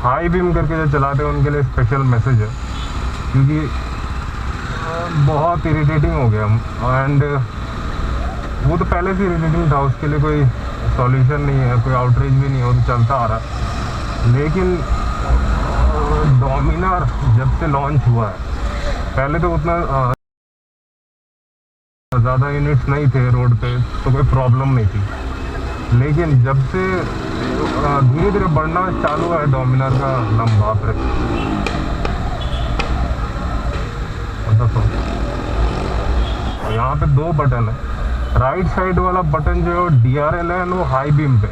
High beam करके जो चलाते हैं उनके लिए स्पेशल मैसेज है, क्योंकि बहुत इरिटेटिंग हो गया। एंड वो तो पहले से इरिटेटिंग था, उसके लिए कोई सॉल्यूशन नहीं है, कोई आउटरीच भी नहीं है, वो तो चलता आ रहा है। लेकिन डोमिनार जब से लॉन्च हुआ है, पहले तो उतना ज़्यादा यूनिट्स नहीं थे रोड पे, तो कोई प्रॉब्लम नहीं थी। लेकिन जब से धीरे धीरे बढ़ना चालू है डोमिनार का लंबा पे, यहाँ पे 2 बटन है। राइट साइड वाला बटन जो है DRL है, वो हाई बीम पे।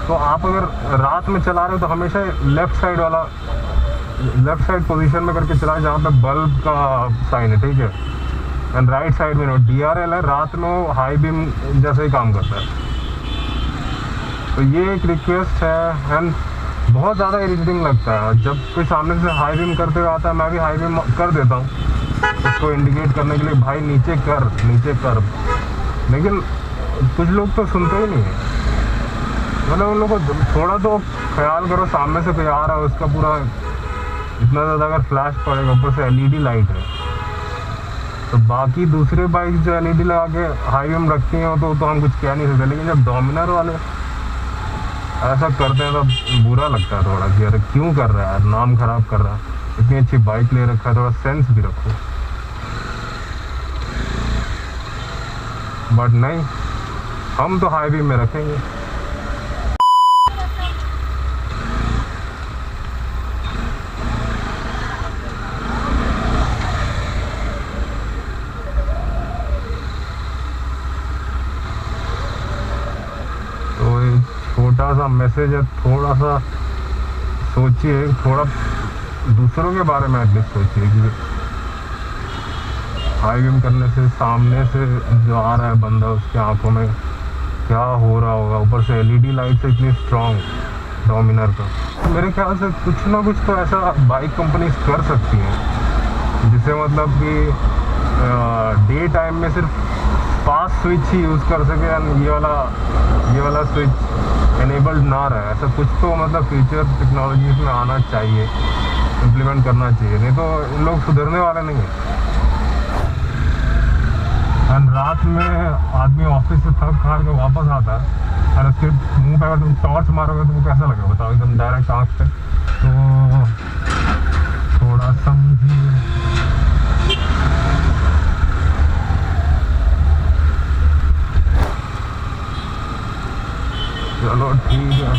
तो आप अगर रात में चला रहे हो तो हमेशा लेफ्ट साइड पोजीशन में करके चलाए जहाँ पे बल्ब का साइन है, ठीक है। एंड राइट साइड में DRL है, रात में हाई बीम जैसे ही काम करता है। तो ये एक रिक्वेस्ट है। एंड बहुत ज़्यादा इरिटेटिंग लगता है जब कोई सामने से हाई बीम करते हुए आता है, मैं भी हाई बीम कर देता हूँ उसको इंडिकेट करने के लिए, भाई नीचे कर। लेकिन कुछ लोग तो सुनते ही नहीं है। मतलब उन लोगों को थोड़ा तो ख्याल करो, सामने से कोई आ रहा है, उसका पूरा इतना ज़्यादा अगर फ्लैश पड़ेगा, ऊपर से LED लाइट है, तो बाकी दूसरे बाइक जो LED लगा के हाई बीम रखती हैं तो हम कुछ कह नहीं सकते। लेकिन जब डोमिनार वाले ऐसा करते हैं तो बुरा लगता है थोड़ा कि अरे क्यों कर रहा है यार, नाम खराब कर रहा है, इतनी अच्छी बाइक ले रखा है, थोड़ा सेंस भी रखो। बट नहीं, हम तो हाई बीम में रखेंगे। तो एक छोटा सा मैसेज है, थोड़ा सा सोचिए, थोड़ा दूसरों के बारे में एटलीस्ट सोचिए कि हाई बीम करने से सामने से जो आ रहा है बंदा, उसके आंखों में क्या हो रहा होगा। ऊपर से LED लाइट से इतनी स्ट्रॉन्ग डोमिनार का, तो मेरे ख्याल से कुछ ना कुछ तो ऐसा बाइक कंपनीज कर सकती हैं जिससे मतलब कि डे टाइम में सिर्फ फास्ट स्विच ही यूज़ कर सके, एंड ये वाला स्विच एनेबल्ड ना रहे। ऐसा कुछ तो मतलब फ्यूचर टेक्नोलॉजीज में आना चाहिए, इम्प्लीमेंट करना चाहिए, नहीं तो इन लोग सुधरने वाले नहीं हैं। एंड रात में आदमी ऑफिस से थक हार के वापस आता है, और उसके मुंह पे अगर तुम टॉर्च मारोगे तो वो कैसा लगेगा बताओ, एकदम डायरेक्ट आँख पे। तो थोड़ा समझिए। चलो ठीक है।